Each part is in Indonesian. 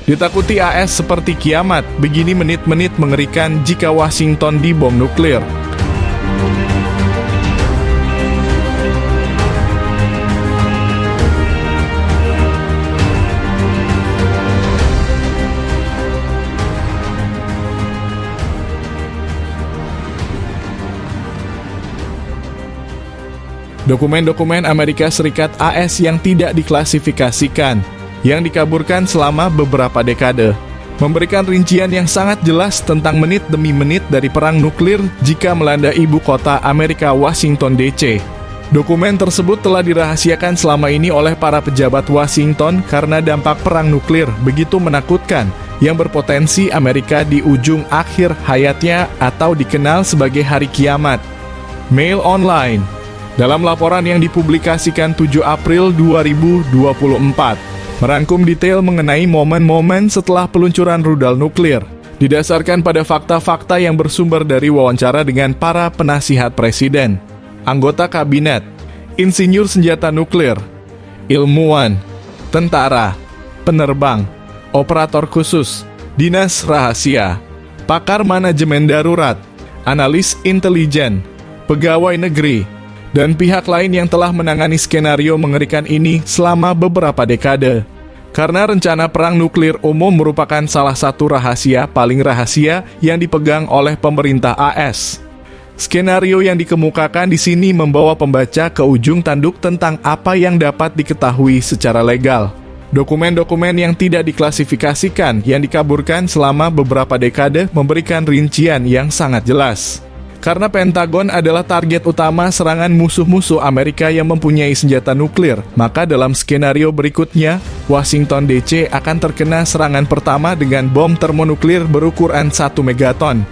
Ditakuti AS seperti kiamat, begini menit-menit mengerikan jika Washington dibom nuklir. Dokumen-dokumen Amerika Serikat AS yang tidak diklasifikasikan, yang dikaburkan selama beberapa dekade, memberikan rincian yang sangat jelas tentang menit demi menit dari perang nuklir jika melanda ibu kota Amerika, Washington DC. Dokumen tersebut telah dirahasiakan selama ini oleh para pejabat Washington karena dampak perang nuklir begitu menakutkan yang berpotensi Amerika di ujung akhir hayatnya atau dikenal sebagai hari kiamat. Mail Online dalam laporan yang dipublikasikan 7 April 2024 merangkum detail mengenai momen-momen setelah peluncuran rudal nuklir, didasarkan pada fakta-fakta yang bersumber dari wawancara dengan para penasihat presiden, anggota kabinet, insinyur senjata nuklir, ilmuwan, tentara, penerbang, operator khusus, dinas rahasia, pakar manajemen darurat, analis intelijen, pegawai negeri, dan pihak lain yang telah menangani skenario mengerikan ini selama beberapa dekade. Karena rencana perang nuklir umum merupakan salah satu rahasia paling rahasia yang dipegang oleh pemerintah AS. Skenario yang dikemukakan di sini membawa pembaca ke ujung tanduk tentang apa yang dapat diketahui secara legal. Dokumen-dokumen yang tidak diklasifikasikan yang dikaburkan selama beberapa dekade memberikan rincian yang sangat jelas. Karena Pentagon adalah target utama serangan musuh-musuh Amerika yang mempunyai senjata nuklir, maka dalam skenario berikutnya, Washington DC akan terkena serangan pertama dengan bom termonuklir berukuran 1 megaton.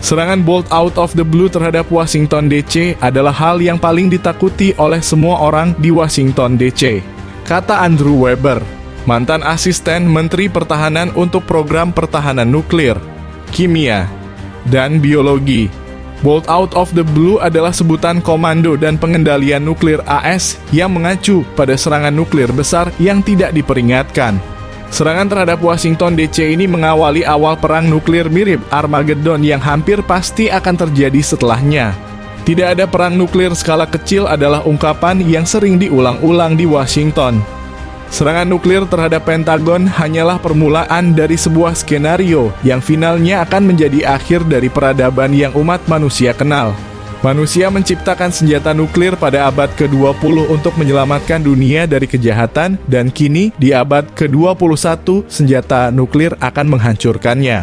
Serangan bolt out of the blue terhadap Washington DC adalah hal yang paling ditakuti oleh semua orang di Washington DC, kata Andrew Weber, mantan asisten Menteri Pertahanan untuk program pertahanan nuklir, kimia, dan biologi. Bolt out of the blue adalah sebutan komando dan pengendalian nuklir AS yang mengacu pada serangan nuklir besar yang tidak diperingatkan. Serangan terhadap Washington DC ini mengawali awal perang nuklir mirip Armageddon yang hampir pasti akan terjadi setelahnya. Tidak ada perang nuklir skala kecil adalah ungkapan yang sering diulang-ulang di Washington. Serangan nuklir terhadap Pentagon hanyalah permulaan dari sebuah skenario yang finalnya akan menjadi akhir dari peradaban yang umat manusia kenal. Manusia menciptakan senjata nuklir pada abad ke-20 untuk menyelamatkan dunia dari kejahatan, dan kini di abad ke-21 senjata nuklir akan menghancurkannya.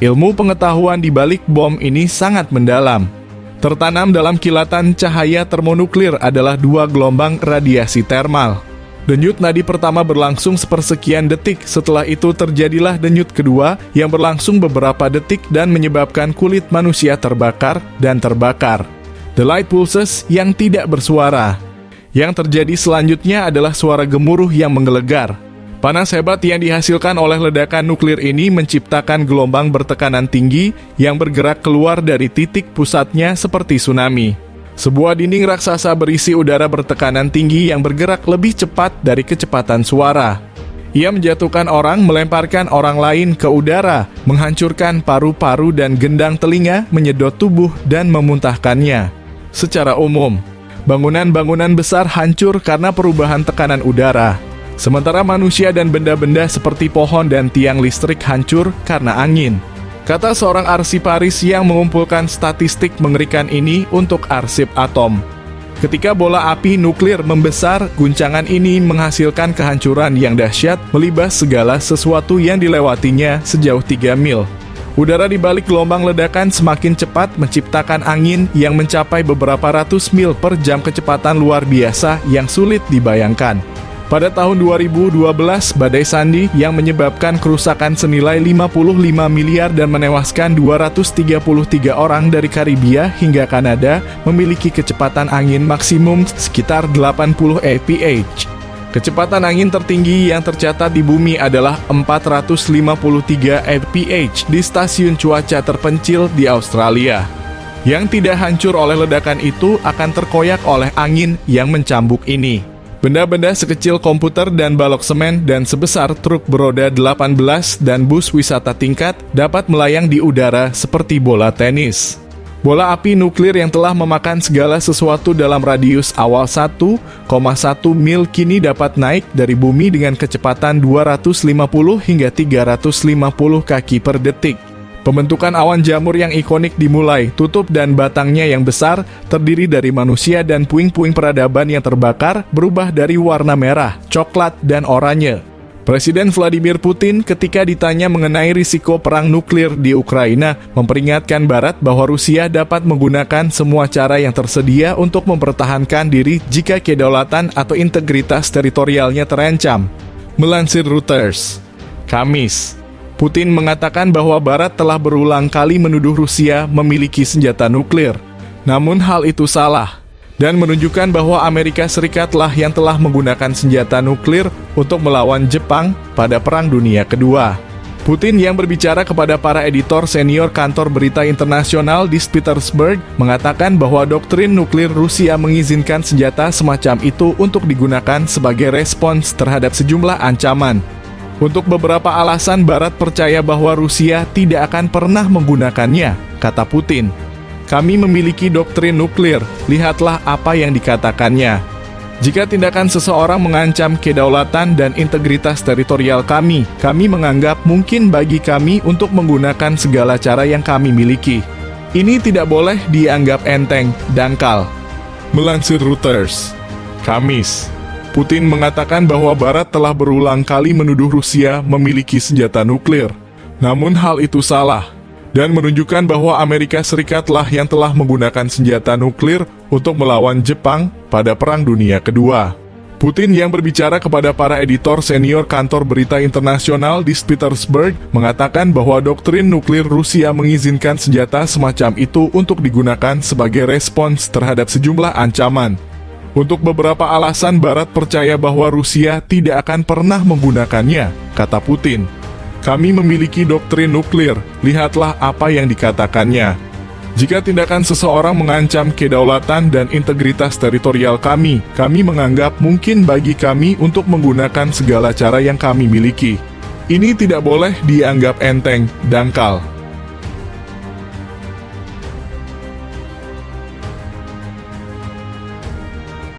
Ilmu pengetahuan di balik bom ini sangat mendalam. Tertanam dalam kilatan cahaya termonuklir adalah 2 gelombang radiasi termal. Denyut nadi pertama berlangsung sepersekian detik, setelah itu terjadilah denyut kedua yang berlangsung beberapa detik dan menyebabkan kulit manusia terbakar dan terbakar. The light pulses yang tidak bersuara. Yang terjadi selanjutnya adalah suara gemuruh yang menggelegar. Panas hebat yang dihasilkan oleh ledakan nuklir ini menciptakan gelombang bertekanan tinggi yang bergerak keluar dari titik pusatnya seperti tsunami. Sebuah dinding raksasa berisi udara bertekanan tinggi yang bergerak lebih cepat dari kecepatan suara. Ia menjatuhkan orang, melemparkan orang lain ke udara, menghancurkan paru-paru dan gendang telinga, menyedot tubuh dan memuntahkannya. Secara umum, bangunan-bangunan besar hancur karena perubahan tekanan udara. Sementara manusia dan benda-benda seperti pohon dan tiang listrik hancur karena angin. Kata seorang arsiparis yang mengumpulkan statistik mengerikan ini untuk arsip atom. Ketika bola api nuklir membesar, guncangan ini menghasilkan kehancuran yang dahsyat, melibas segala sesuatu yang dilewatinya sejauh 3 mil. Udara di balik gelombang ledakan semakin cepat menciptakan angin yang mencapai beberapa ratus mil per jam, kecepatan luar biasa yang sulit dibayangkan. Pada tahun 2012, badai Sandy yang menyebabkan kerusakan senilai 55 miliar dan menewaskan 233 orang dari Karibia hingga Kanada memiliki kecepatan angin maksimum sekitar 80 mph. Kecepatan angin tertinggi yang tercatat di bumi adalah 453 mph di stasiun cuaca terpencil di Australia. Yang tidak hancur oleh ledakan itu akan terkoyak oleh angin yang mencambuk ini. Benda-benda sekecil komputer dan balok semen dan sebesar truk beroda 18 dan bus wisata tingkat dapat melayang di udara seperti bola tenis. Bola api nuklir yang telah memakan segala sesuatu dalam radius awal 1,1 mil kini dapat naik dari bumi dengan kecepatan 250 hingga 350 kaki per detik. Pembentukan awan jamur yang ikonik dimulai, tutup dan batangnya yang besar, terdiri dari manusia dan puing-puing peradaban yang terbakar, berubah dari warna merah, coklat, dan oranye. Presiden Vladimir Putin ketika ditanya mengenai risiko perang nuklir di Ukraina, memperingatkan Barat bahwa Rusia dapat menggunakan semua cara yang tersedia untuk mempertahankan diri jika kedaulatan atau integritas teritorialnya terancam. Melansir Reuters, Kamis, Putin mengatakan bahwa Barat telah berulang kali menuduh Rusia memiliki senjata nuklir. Namun hal itu salah, dan menunjukkan bahwa Amerika Serikatlah yang telah menggunakan senjata nuklir untuk melawan Jepang pada Perang Dunia Kedua. Putin yang berbicara kepada para editor senior kantor berita internasional di Petersburg mengatakan bahwa doktrin nuklir Rusia mengizinkan senjata semacam itu untuk digunakan sebagai respons terhadap sejumlah ancaman. Untuk beberapa alasan Barat percaya bahwa Rusia tidak akan pernah menggunakannya, kata Putin. Kami memiliki doktrin nuklir, lihatlah apa yang dikatakannya. Jika tindakan seseorang mengancam kedaulatan dan integritas teritorial kami menganggap mungkin bagi kami untuk menggunakan segala cara yang kami miliki. Ini tidak boleh dianggap enteng, dangkal. Melansir Reuters, Kamis, Putin mengatakan bahwa Barat telah berulang kali menuduh Rusia memiliki senjata nuklir. Namun hal itu salah, dan menunjukkan bahwa Amerika Serikatlah yang telah menggunakan senjata nuklir untuk melawan Jepang pada Perang Dunia Kedua. Putin yang berbicara kepada para editor senior kantor berita internasional di Petersburg mengatakan bahwa doktrin nuklir Rusia mengizinkan senjata semacam itu untuk digunakan sebagai respons terhadap sejumlah ancaman. Untuk beberapa alasan Barat percaya bahwa Rusia tidak akan pernah menggunakannya, kata Putin. Kami memiliki doktrin nuklir, lihatlah apa yang dikatakannya. Jika tindakan seseorang mengancam kedaulatan dan integritas teritorial kami menganggap mungkin bagi kami untuk menggunakan segala cara yang kami miliki. Ini tidak boleh dianggap enteng, dangkal.